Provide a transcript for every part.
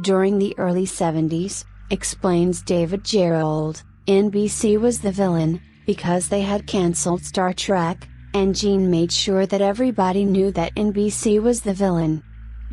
During the early 70s, explains David Gerrold, NBC was the villain, because they had cancelled Star Trek, and Gene made sure that everybody knew that NBC was the villain.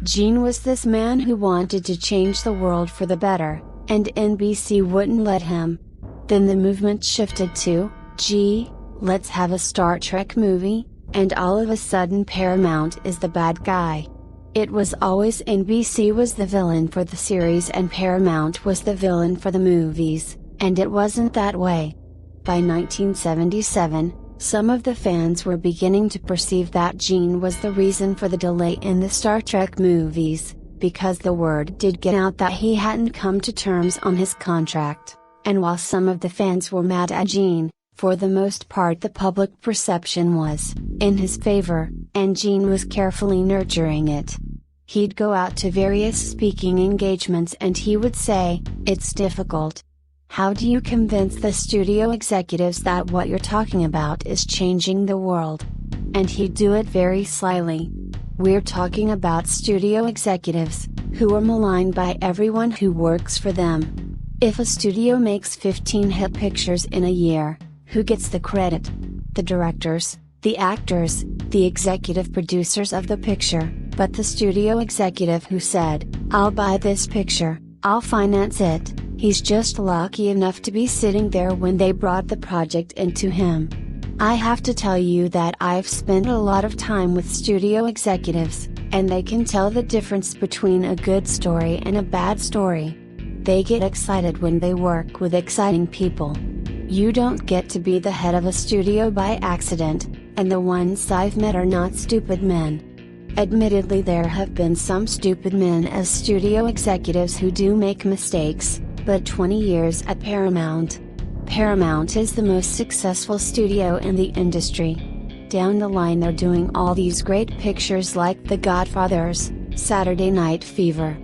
Gene was this man who wanted to change the world for the better, and NBC wouldn't let him. Then the movement shifted to, gee, let's have a Star Trek movie, and all of a sudden Paramount is the bad guy. It was always NBC was the villain for the series and Paramount was the villain for the movies, and it wasn't that way. By 1977, some of the fans were beginning to perceive that Gene was the reason for the delay in the Star Trek movies, because the word did get out that he hadn't come to terms on his contract, and while some of the fans were mad at Gene, for the most part the public perception was in his favor, and Gene was carefully nurturing it. He'd go out to various speaking engagements and he would say, "It's difficult. How do you convince the studio executives that what you're talking about is changing the world?" And he'd do it very slyly. We're talking about studio executives, who are maligned by everyone who works for them. If a studio makes 15 hit pictures in a year, who gets the credit? The directors, the actors, the executive producers of the picture, but the studio executive who said, "I'll buy this picture, I'll finance it," he's just lucky enough to be sitting there when they brought the project into him. I have to tell you that I've spent a lot of time with studio executives, and they can tell the difference between a good story and a bad story. They get excited when they work with exciting people. You don't get to be the head of a studio by accident, and the ones I've met are not stupid men. Admittedly, there have been some stupid men as studio executives who do make mistakes, but 20 years at Paramount. Paramount is the most successful studio in the industry. Down the line they're doing all these great pictures like The Godfathers, Saturday Night Fever.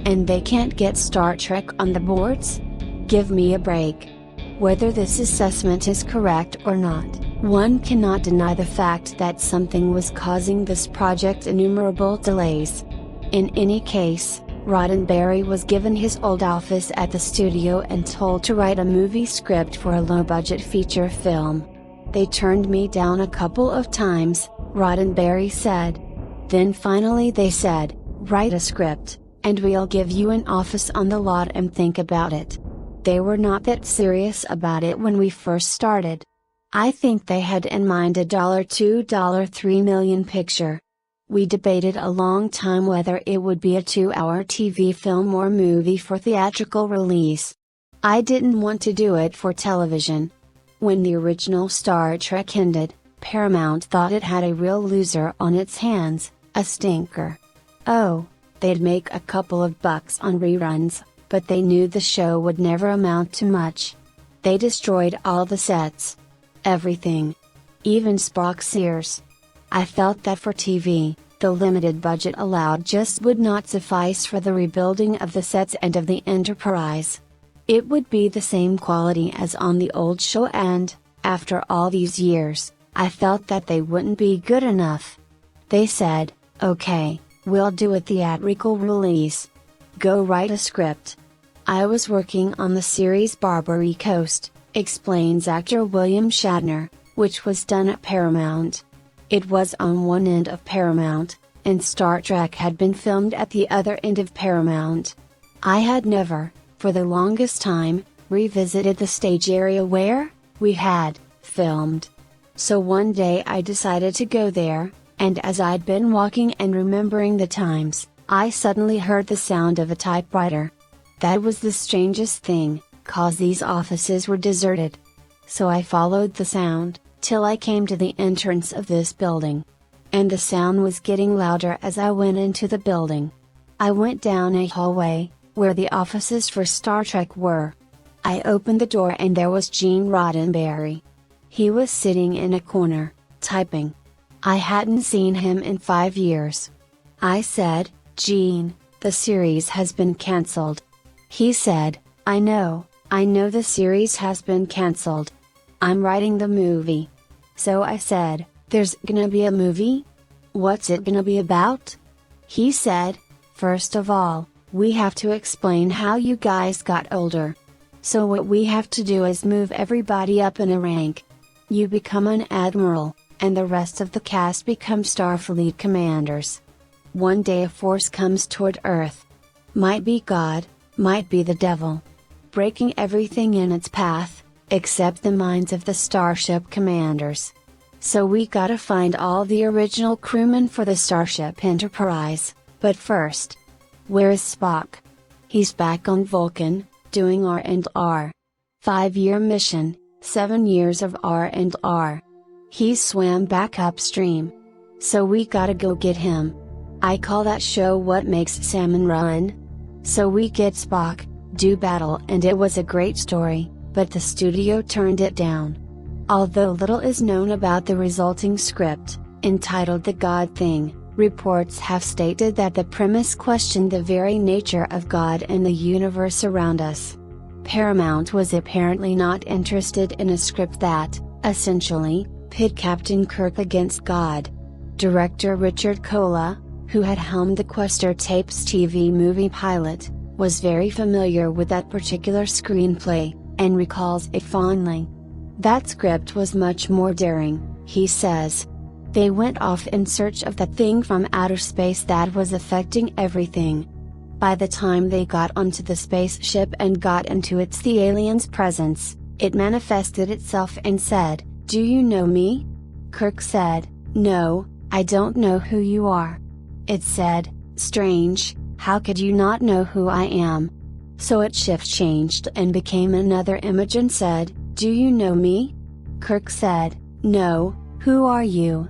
And they can't get Star Trek on the boards? Give me a break. Whether this assessment is correct or not, one cannot deny the fact that something was causing this project innumerable delays. In any case, Roddenberry was given his old office at the studio and told to write a movie script for a low-budget feature film. "They turned me down a couple of times," Roddenberry said. "Then finally they said, 'Write a script, and we'll give you an office on the lot and think about it.' They were not that serious about it when we first started. I think they had in mind a $2, $3 million picture. We debated a long time whether it would be a 2-hour TV film or movie for theatrical release. I didn't want to do it for television. When the original Star Trek ended, Paramount thought it had a real loser on its hands, a stinker. Oh, they'd make a couple of bucks on reruns, but they knew the show would never amount to much. They destroyed all the sets. Everything. Even Spock's ears. I felt that for TV, the limited budget allowed just would not suffice for the rebuilding of the sets and of the Enterprise. It would be the same quality as on the old show and, after all these years, I felt that they wouldn't be good enough. They said, "Okay, we'll do a theatrical release. Go write a script." I was working on the series Barbary Coast, explains actor William Shatner, which was done at Paramount. It was on one end of Paramount, and Star Trek had been filmed at the other end of Paramount. I had never, for the longest time, revisited the stage area where we had filmed. So one day I decided to go there, and as I'd been walking and remembering the times, I suddenly heard the sound of a typewriter. That was the strangest thing, 'cause these offices were deserted. So I followed the sound, till I came to the entrance of this building. And the sound was getting louder as I went into the building. I went down a hallway, where the offices for Star Trek were. I opened the door and there was Gene Roddenberry. He was sitting in a corner, typing. I hadn't seen him in 5 years. I said, "Gene, the series has been cancelled." He said, I know the series has been cancelled. I'm writing the movie." So I said, "There's gonna be a movie? What's it gonna be about?" He said, "First of all, We have to explain how you guys got older. So what we have to do is move everybody up in a rank. You become an admiral, and the rest of the cast become Starfleet commanders. One day a force comes toward Earth. Might be God, might be the devil. Breaking everything in its path, except the minds of the starship commanders. So we gotta find all the original crewmen for the Starship Enterprise, but first. Where is Spock? He's back on Vulcan, doing R&R. 5-year mission, 7 years of R&R. He swam back upstream. So we gotta go get him. I call that show What Makes Salmon Run. So we get Spock, do battle, and it was a great story, but the studio turned it down. Although little is known about the resulting script, entitled The God Thing, reports have stated that the premise questioned the very nature of God and the universe around us. Paramount was apparently not interested in a script that, essentially, pit Captain Kirk against God. Director Richard Cola, who had helmed the Questor Tapes TV movie pilot, was very familiar with that particular screenplay, and recalls it fondly. That script was much more daring, he says. They went off in search of that thing from outer space that was affecting everything. By the time they got onto the spaceship and got into the alien's presence, it manifested itself and said, "Do you know me?" Kirk said, "No, I don't know who you are." It said, "Strange, how could you not know who I am?" So it shift changed and became another image and said, "Do you know me?" Kirk said, "No, who are you?"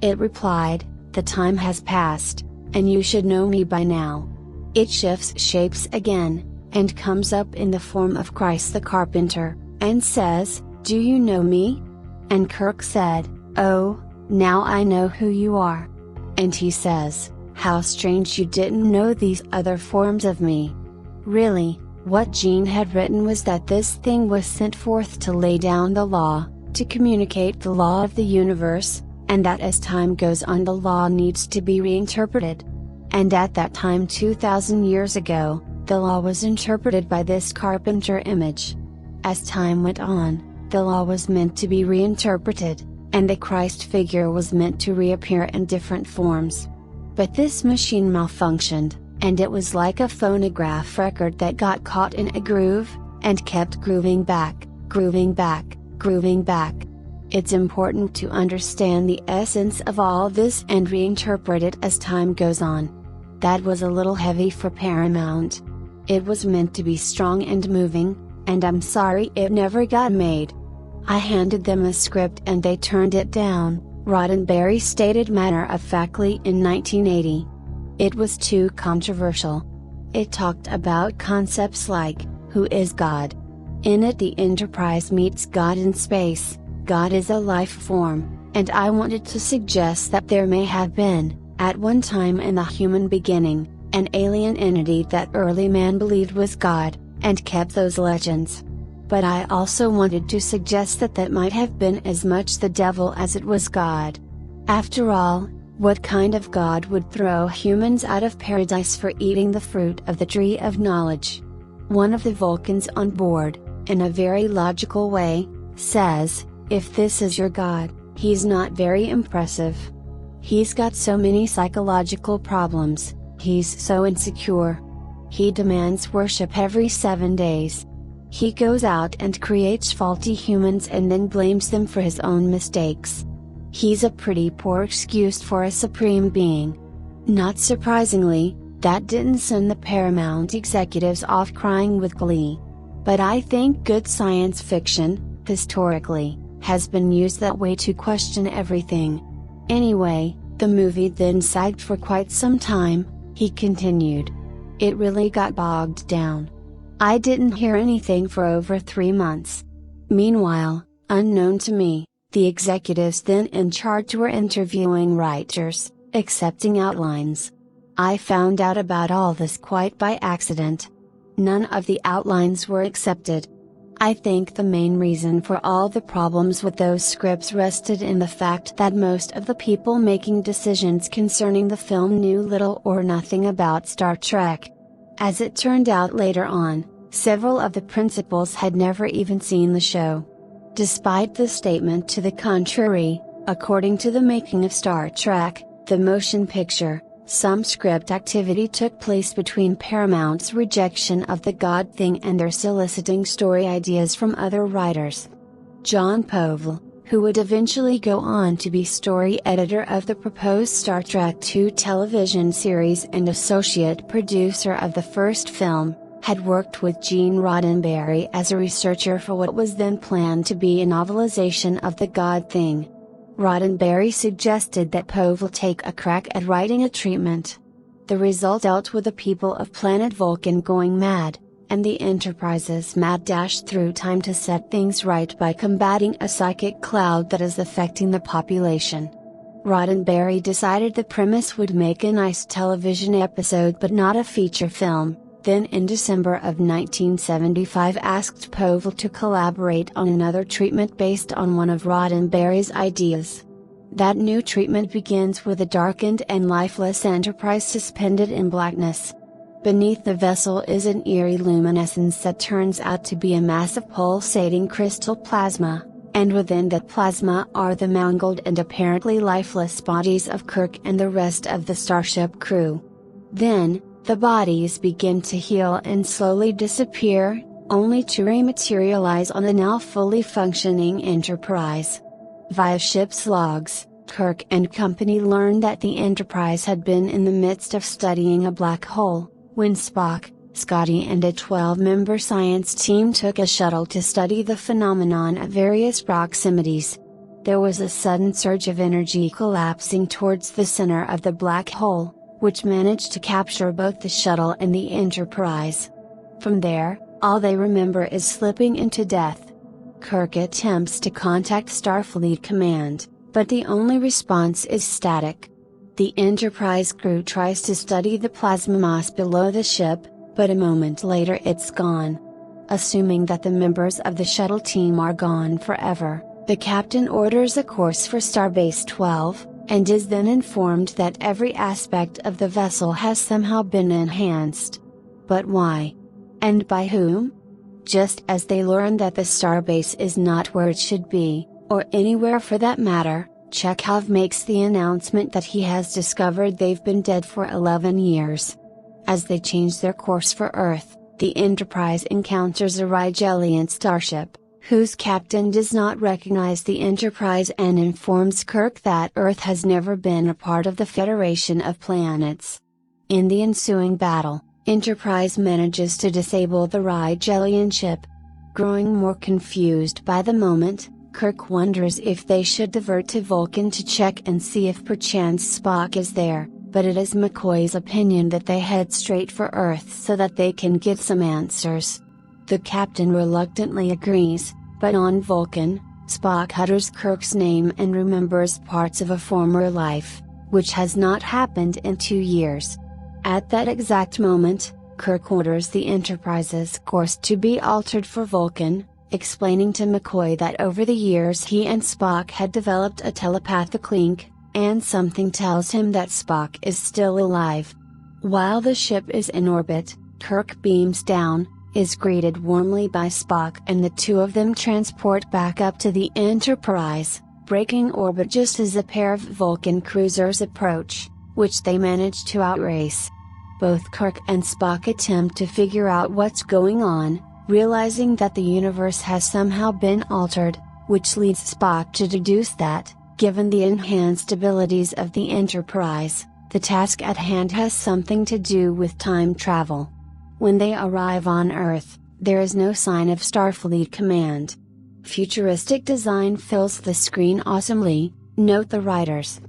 It replied, "The time has passed, and you should know me by now." It shifts shapes again, and comes up in the form of Christ the Carpenter, and says, "Do you know me?" And Kirk said, "Oh, now I know who you are." And he says, "How strange you didn't know these other forms of me." Really, what Gene had written was that this thing was sent forth to lay down the law, to communicate the law of the universe, and that as time goes on the law needs to be reinterpreted. And at that time 2000 years ago, the law was interpreted by this carpenter image. As time went on, the law was meant to be reinterpreted, and the Christ figure was meant to reappear in different forms. But this machine malfunctioned, and it was like a phonograph record that got caught in a groove, and kept grooving back, grooving back, grooving back. It's important to understand the essence of all this and reinterpret it as time goes on. That was a little heavy for Paramount. It was meant to be strong and moving, and I'm sorry it never got made. I handed them a script and they turned it down, Roddenberry stated matter-of-factly in 1980. It was too controversial. It talked about concepts like, who is God? In it the Enterprise meets God in space. God is a life form, and I wanted to suggest that there may have been, at one time in the human beginning, an alien entity that early man believed was God, and kept those legends. But I also wanted to suggest that that might have been as much the devil as it was God. After all, what kind of God would throw humans out of paradise for eating the fruit of the tree of knowledge? One of the Vulcans on board, in a very logical way, says, "If this is your God, he's not very impressive. He's got so many psychological problems, he's so insecure. He demands worship every 7 days. He goes out and creates faulty humans and then blames them for his own mistakes. He's a pretty poor excuse for a supreme being." Not surprisingly, that didn't send the Paramount executives off crying with glee. But I think good science fiction, historically, has been used that way to question everything. Anyway, the movie then sagged for quite some time, he continued. It really got bogged down. I didn't hear anything for over 3 months. Meanwhile, unknown to me, the executives then in charge were interviewing writers, accepting outlines. I found out about all this quite by accident. None of the outlines were accepted. I think the main reason for all the problems with those scripts rested in the fact that most of the people making decisions concerning the film knew little or nothing about Star Trek. As it turned out later on, several of the principals had never even seen the show. Despite the statement to the contrary, according to the Making of Star Trek, the motion picture, some script activity took place between Paramount's rejection of the God thing and their soliciting story ideas from other writers. John Povell, who would eventually go on to be story editor of the proposed Star Trek II television series and associate producer of the first film, had worked with Gene Roddenberry as a researcher for what was then planned to be a novelization of the God thing. Roddenberry suggested that Povell take a crack at writing a treatment. The result dealt with the people of planet Vulcan going mad, and the Enterprise's mad dash through time to set things right by combating a psychic cloud that is affecting the population. Roddenberry decided the premise would make a nice television episode but not a feature film, then in December of 1975 asked Povell to collaborate on another treatment based on one of Roddenberry's ideas. That new treatment begins with a darkened and lifeless Enterprise suspended in blackness. Beneath the vessel is an eerie luminescence that turns out to be a mass of pulsating crystal plasma, and within that plasma are the mangled and apparently lifeless bodies of Kirk and the rest of the starship crew. Then, the bodies begin to heal and slowly disappear, only to rematerialize on the now fully functioning Enterprise. Via ship's logs, Kirk and company learn that the Enterprise had been in the midst of studying a black hole, when Spock, Scotty and a 12-member science team took a shuttle to study the phenomenon at various proximities. There was a sudden surge of energy collapsing towards the center of the black hole, which managed to capture both the shuttle and the Enterprise. From there, all they remember is slipping into death. Kirk attempts to contact Starfleet Command, but the only response is static. The Enterprise crew tries to study the plasma mass below the ship, but a moment later it's gone. Assuming that the members of the shuttle team are gone forever, the captain orders a course for Starbase 12, and is then informed that every aspect of the vessel has somehow been enhanced. But why? And by whom? Just as they learn that the starbase is not where it should be, or anywhere for that matter, Chekhov makes the announcement that he has discovered they've been dead for 11 years. As they change their course for Earth, the Enterprise encounters a Rigelian starship, whose captain does not recognize the Enterprise and informs Kirk that Earth has never been a part of the Federation of Planets. In the ensuing battle, Enterprise manages to disable the Rigelian ship. Growing more confused by the moment, Kirk wonders if they should divert to Vulcan to check and see if perchance Spock is there, but it is McCoy's opinion that they head straight for Earth so that they can get some answers. The captain reluctantly agrees, but on Vulcan, Spock utters Kirk's name and remembers parts of a former life, which has not happened in 2 years. At that exact moment, Kirk orders the Enterprise's course to be altered for Vulcan, explaining to McCoy that over the years he and Spock had developed a telepathic link, and something tells him that Spock is still alive. While the ship is in orbit, Kirk beams down, is greeted warmly by Spock, and the two of them transport back up to the Enterprise, breaking orbit just as a pair of Vulcan cruisers approach, which they manage to outrace. Both Kirk and Spock attempt to figure out what's going on, realizing that the universe has somehow been altered, which leads Spock to deduce that, given the enhanced abilities of the Enterprise, the task at hand has something to do with time travel. When they arrive on Earth, there is no sign of Starfleet Command. Futuristic design fills the screen awesomely, note the writers.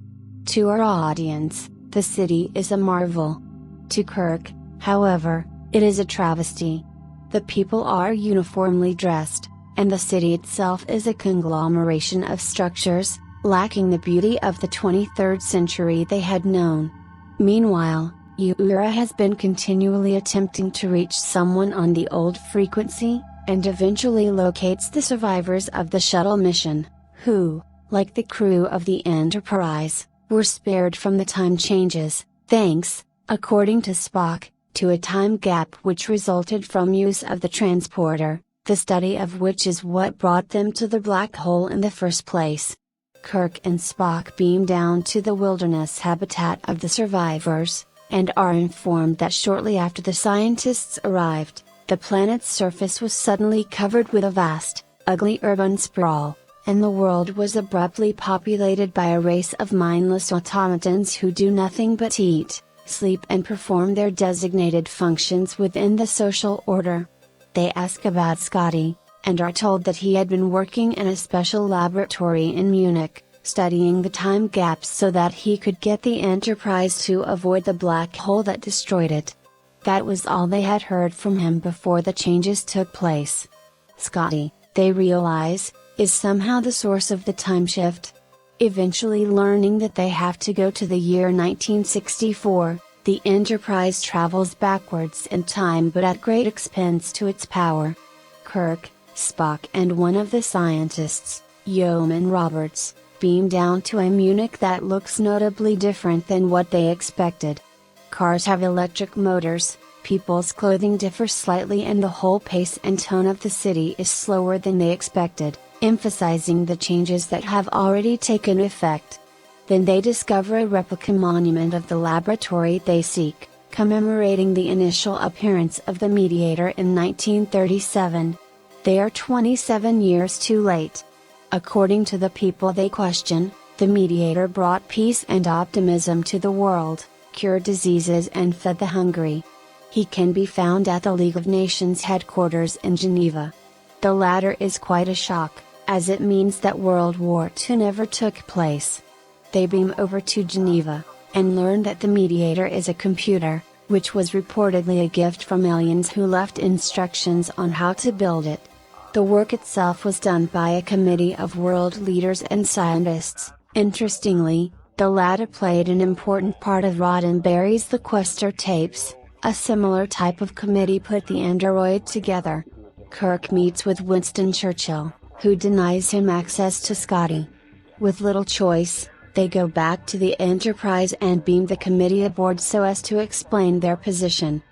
To our audience, the city is a marvel. To Kirk, however, it is a travesty. The people are uniformly dressed, and the city itself is a conglomeration of structures, lacking the beauty of the 23rd century they had known. Meanwhile, Uhura has been continually attempting to reach someone on the old frequency, and eventually locates the survivors of the shuttle mission, who, like the crew of the Enterprise, were spared from the time changes, thanks, according to Spock, to a time gap which resulted from use of the transporter, the study of which is what brought them to the black hole in the first place. Kirk and Spock beam down to the wilderness habitat of the survivors, and are informed that shortly after the scientists arrived, the planet's surface was suddenly covered with a vast, ugly urban sprawl, and the world was abruptly populated by a race of mindless automatons who do nothing but eat, sleep and perform their designated functions within the social order. They ask about Scotty, and are told that he had been working in a special laboratory in Munich, studying the time gaps so that he could get the Enterprise to avoid the black hole that destroyed it. That was all they had heard from him before the changes took place. Scotty, they realize, is somehow the source of the time shift. Eventually learning that they have to go to the year 1964, the Enterprise travels backwards in time but at great expense to its power. Kirk, Spock and one of the scientists, Yeoman Roberts, beam down to a Munich that looks notably different than what they expected. Cars have electric motors, people's clothing differs slightly and the whole pace and tone of the city is slower than they expected, emphasizing the changes that have already taken effect. Then they discover a replica monument of the laboratory they seek, commemorating the initial appearance of the Mediator in 1937. They are 27 years too late. According to the people they question, the Mediator brought peace and optimism to the world, cured diseases and fed the hungry. He can be found at the League of Nations headquarters in Geneva. The latter is quite a shock, as it means that World War II never took place. They beam over to Geneva, and learn that the Mediator is a computer, which was reportedly a gift from aliens who left instructions on how to build it. The work itself was done by a committee of world leaders and scientists. Interestingly, the latter played an important part of Roddenberry's The Questor tapes. A similar type of committee put the android together. Kirk meets with Winston Churchill, who denies him access to Scotty. With little choice, they go back to the Enterprise and beam the committee aboard so as to explain their position.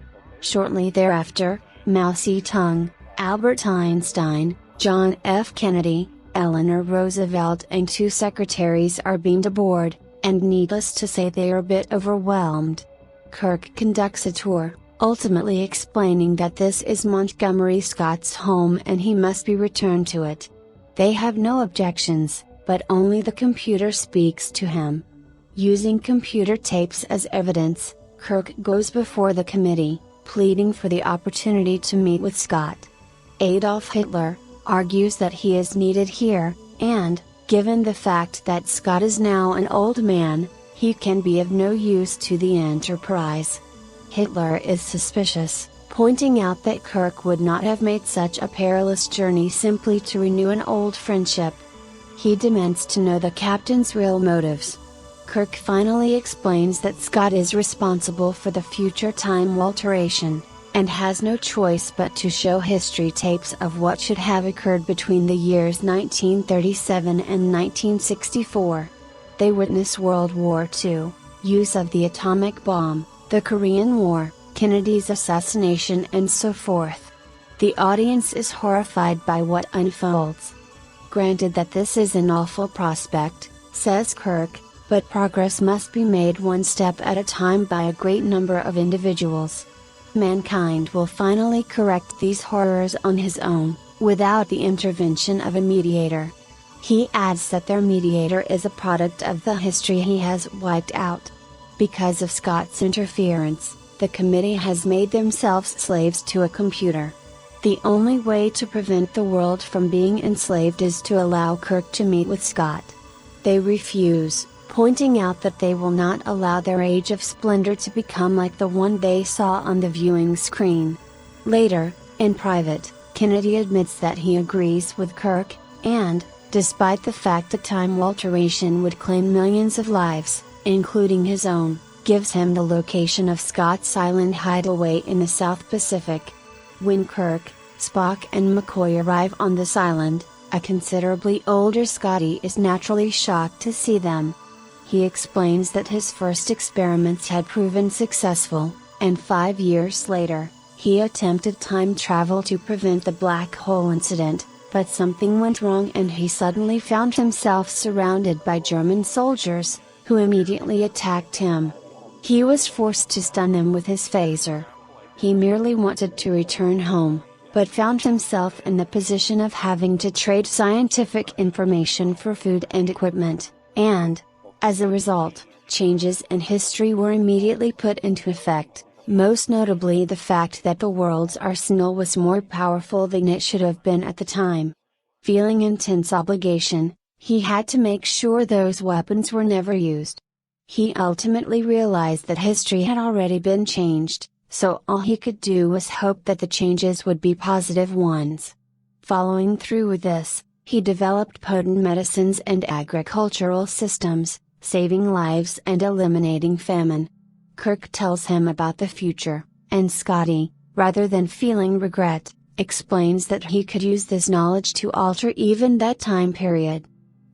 Shortly thereafter, Mao Zedong, Albert Einstein, John F. Kennedy, Eleanor Roosevelt and 2 secretaries are beamed aboard, and needless to say they are a bit overwhelmed. Kirk conducts a tour, ultimately explaining that this is Montgomery Scott's home and he must be returned to it. They have no objections, but only the computer speaks to him. Using computer tapes as evidence, Kirk goes before the committee, pleading for the opportunity to meet with Scott. Adolf Hitler argues that he is needed here, and, given the fact that Scott is now an old man, he can be of no use to the Enterprise. Hitler is suspicious, pointing out that Kirk would not have made such a perilous journey simply to renew an old friendship. He demands to know the captain's real motives. Kirk finally explains that Scott is responsible for the future time alteration, and has no choice but to show history tapes of what should have occurred between the years 1937 and 1964. They witness World War II, use of the atomic bomb, the Korean War, Kennedy's assassination and so forth. The audience is horrified by what unfolds. Granted that this is an awful prospect, says Kirk, but progress must be made one step at a time by a great number of individuals. Mankind will finally correct these horrors on his own, without the intervention of a mediator. He adds that their mediator is a product of the history he has wiped out. Because of Scott's interference, the committee has made themselves slaves to a computer. The only way to prevent the world from being enslaved is to allow Kirk to meet with Scott. They refuse, pointing out that they will not allow their age of splendor to become like the one they saw on the viewing screen. Later, in private, Kennedy admits that he agrees with Kirk, and, despite the fact that time alteration would claim millions of lives, including his own, gives him the location of Scott's island hideaway in the South Pacific. When Kirk, Spock and McCoy arrive on this island, a considerably older Scotty is naturally shocked to see them. He explains that his first experiments had proven successful, and 5 years later, he attempted time travel to prevent the black hole incident, but something went wrong and he suddenly found himself surrounded by German soldiers, who immediately attacked him. He was forced to stun them with his phaser. He merely wanted to return home, but found himself in the position of having to trade scientific information for food and equipment, and, as a result, changes in history were immediately put into effect, most notably the fact that the world's arsenal was more powerful than it should have been at the time. Feeling intense obligation, he had to make sure those weapons were never used. He ultimately realized that history had already been changed, so all he could do was hope that the changes would be positive ones. Following through with this, he developed potent medicines and agricultural systems, saving lives and eliminating famine. Kirk tells him about the future, and Scotty, rather than feeling regret, explains that he could use this knowledge to alter even that time period.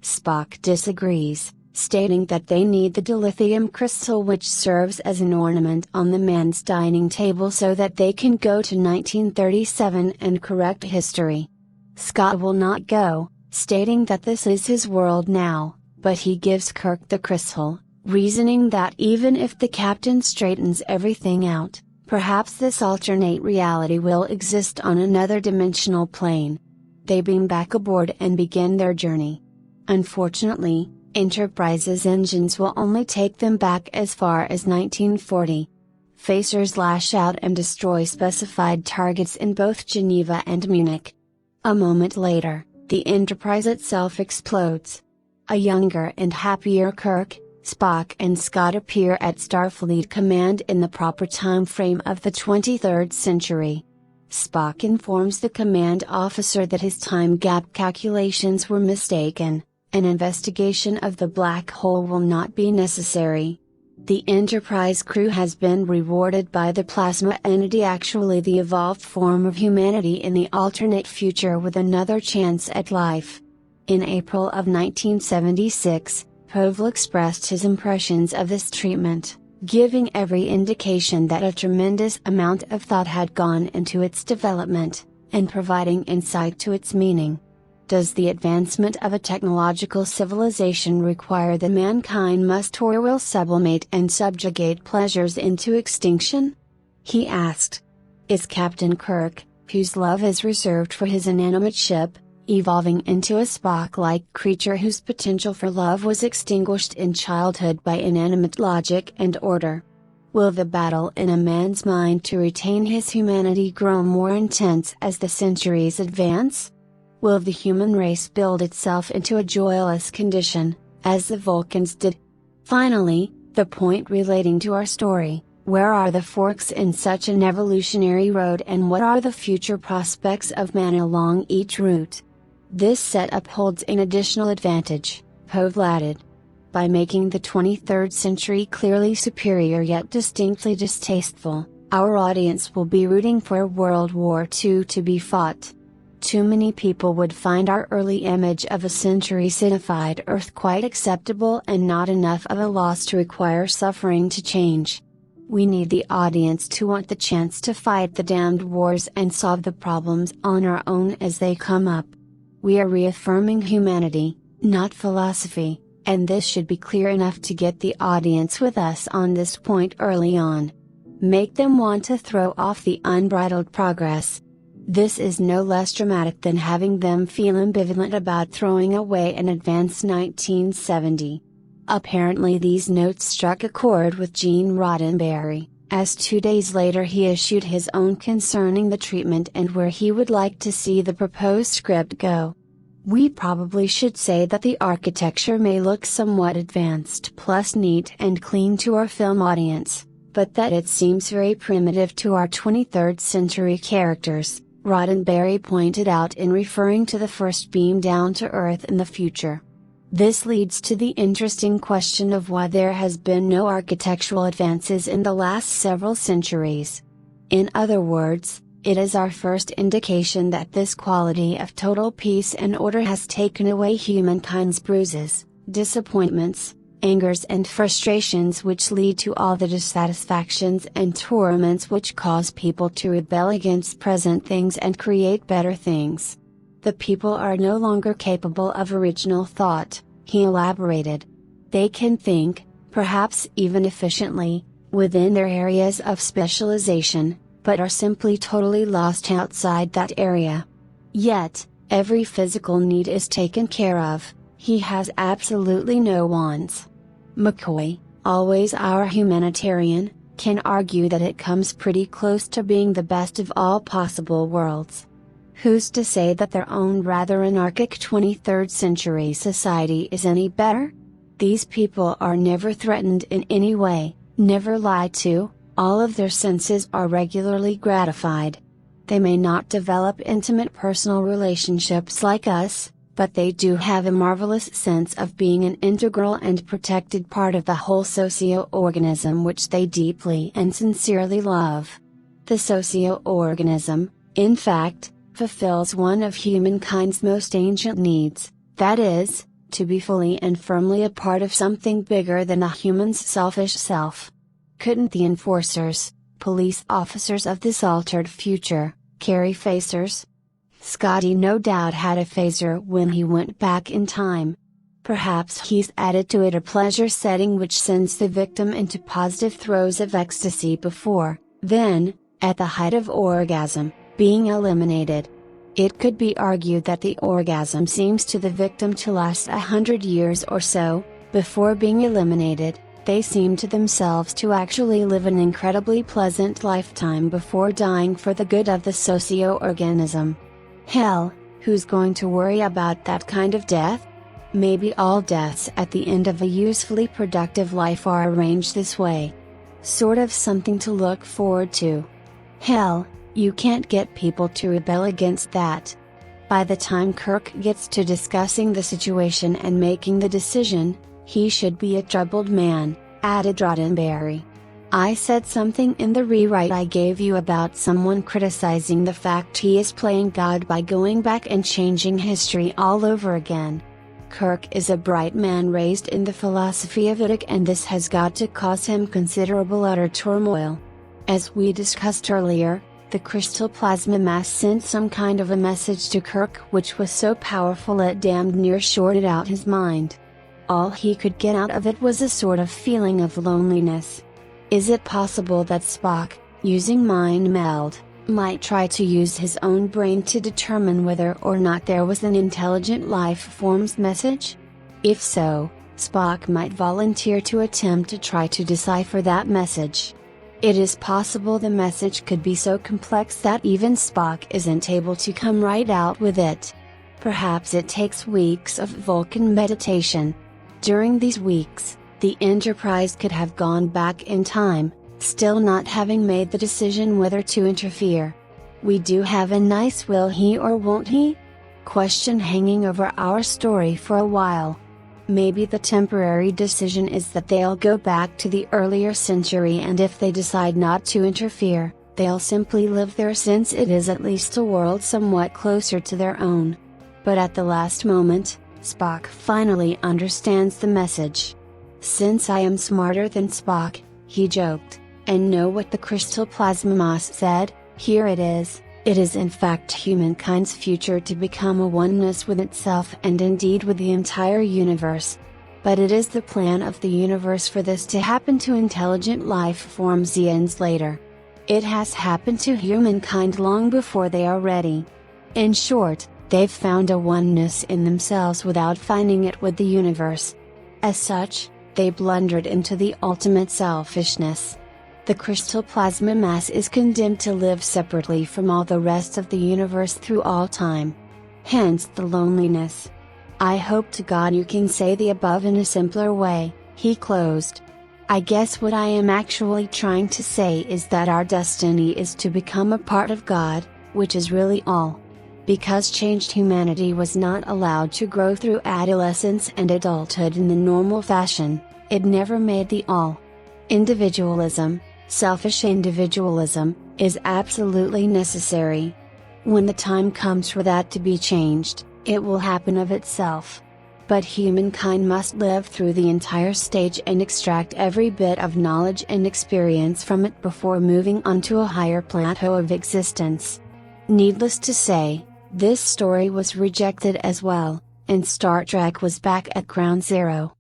Spock disagrees, stating that they need the dilithium crystal which serves as an ornament on the man's dining table so that they can go to 1937 and correct history. Scott will not go, stating that this is his world now, but he gives Kirk the crystal, reasoning that even if the captain straightens everything out, perhaps this alternate reality will exist on another dimensional plane. They beam back aboard and begin their journey. Unfortunately, Enterprise's engines will only take them back as far as 1940. Phasers lash out and destroy specified targets in both Geneva and Munich. A moment later, the Enterprise itself explodes. A younger and happier Kirk, Spock and Scott appear at Starfleet Command in the proper time frame of the 23rd century. Spock informs the command officer that his time gap calculations were mistaken. An investigation of the black hole will not be necessary. The Enterprise crew has been rewarded by the plasma entity, actually the evolved form of humanity in the alternate future, with another chance at life. In April of 1976, Povl expressed his impressions of this treatment, giving every indication that a tremendous amount of thought had gone into its development, and providing insight to its meaning. Does the advancement of a technological civilization require that mankind must or will sublimate and subjugate pleasures into extinction? He asked. Is Captain Kirk, whose love is reserved for his inanimate ship, evolving into a Spock-like creature whose potential for love was extinguished in childhood by inanimate logic and order? Will the battle in a man's mind to retain his humanity grow more intense as the centuries advance? Will the human race build itself into a joyless condition, as the Vulcans did? Finally, the point relating to our story: where are the forks in such an evolutionary road, and what are the future prospects of man along each route? This setup holds an additional advantage, Povl added. By making the 23rd century clearly superior yet distinctly distasteful, our audience will be rooting for World War II to be fought. Too many people would find our early image of a century-citified Earth quite acceptable and not enough of a loss to require suffering to change. We need the audience to want the chance to fight the damned wars and solve the problems on our own as they come up. We are reaffirming humanity, not philosophy, and this should be clear enough to get the audience with us on this point early on. Make them want to throw off the unbridled progress. This is no less dramatic than having them feel ambivalent about throwing away an advanced 1970. Apparently these notes struck a chord with Gene Roddenberry, as 2 days later he issued his own concerning the treatment and where he would like to see the proposed script go. We probably should say that the architecture may look somewhat advanced plus neat and clean to our film audience, but that it seems very primitive to our 23rd century characters, Roddenberry pointed out in referring to the first beam down to Earth in the future. This leads to the interesting question of why there has been no architectural advances in the last several centuries. In other words, it is our first indication that this quality of total peace and order has taken away humankind's bruises, disappointments, angers and frustrations which lead to all the dissatisfactions and torments which cause people to rebel against present things and create better things. The people are no longer capable of original thought, he elaborated. They can think, perhaps even efficiently, within their areas of specialization, but are simply totally lost outside that area. Yet, every physical need is taken care of, he has absolutely no wants. McCoy, always our humanitarian, can argue that it comes pretty close to being the best of all possible worlds. Who's to say that their own rather anarchic 23rd century society is any better? These people are never threatened in any way, never lied to, all of their senses are regularly gratified. They may not develop intimate personal relationships like us, but they do have a marvelous sense of being an integral and protected part of the whole socio-organism which they deeply and sincerely love. The socio-organism, in fact, fulfills one of humankind's most ancient needs, that is, to be fully and firmly a part of something bigger than the human's selfish self. Couldn't the enforcers, police officers of this altered future, carry phasers? Scotty no doubt had a phaser when he went back in time. Perhaps he's added to it a pleasure setting which sends the victim into positive throes of ecstasy before, then, at the height of orgasm, being eliminated. It could be argued that the orgasm seems to the victim to last 100 years or so, before being eliminated. They seem to themselves to actually live an incredibly pleasant lifetime before dying for the good of the socio-organism. Hell, who's going to worry about that kind of death? Maybe all deaths at the end of a usefully productive life are arranged this way. Sort of something to look forward to. Hell, you can't get people to rebel against that. By the time Kirk gets to discussing the situation and making the decision, he should be a troubled man, added Roddenberry. I said something in the rewrite I gave you about someone criticizing the fact he is playing God by going back and changing history all over again. Kirk is a bright man raised in the philosophy of Vedic, and this has got to cause him considerable utter turmoil. As we discussed earlier, the crystal plasma mass sent some kind of a message to Kirk which was so powerful it damned near shorted out his mind. All he could get out of it was a sort of feeling of loneliness. Is it possible that Spock, using mind meld, might try to use his own brain to determine whether or not there was an intelligent life form's message? If so, Spock might volunteer to attempt to try to decipher that message. It is possible the message could be so complex that even Spock isn't able to come right out with it. Perhaps it takes weeks of Vulcan meditation. During these weeks, the Enterprise could have gone back in time, still not having made the decision whether to interfere. We do have a nice will he or won't he? Question hanging over our story for a while. Maybe the temporary decision is that they'll go back to the earlier century, and if they decide not to interfere, they'll simply live there since it is at least a world somewhat closer to their own. But at the last moment, Spock finally understands the message. Since I am smarter than Spock, he joked, and know what the crystal plasma mass said, here it is in fact humankind's future to become a oneness with itself and indeed with the entire universe. But it is the plan of the universe for this to happen to intelligent life forms eons later. It has happened to humankind long before they are ready. In short, they've found a oneness in themselves without finding it with the universe. As such, they blundered into the ultimate selfishness. The crystal plasma mass is condemned to live separately from all the rest of the universe through all time. Hence the loneliness. I hope to God you can say the above in a simpler way, he closed. I guess what I am actually trying to say is that our destiny is to become a part of God, which is really all. Because changed humanity was not allowed to grow through adolescence and adulthood in the normal fashion, it never made the all. Individualism, selfish individualism, is absolutely necessary. When the time comes for that to be changed, it will happen of itself. But humankind must live through the entire stage and extract every bit of knowledge and experience from it before moving on to a higher plateau of existence. Needless to say, this story was rejected as well, and Star Trek was back at ground zero.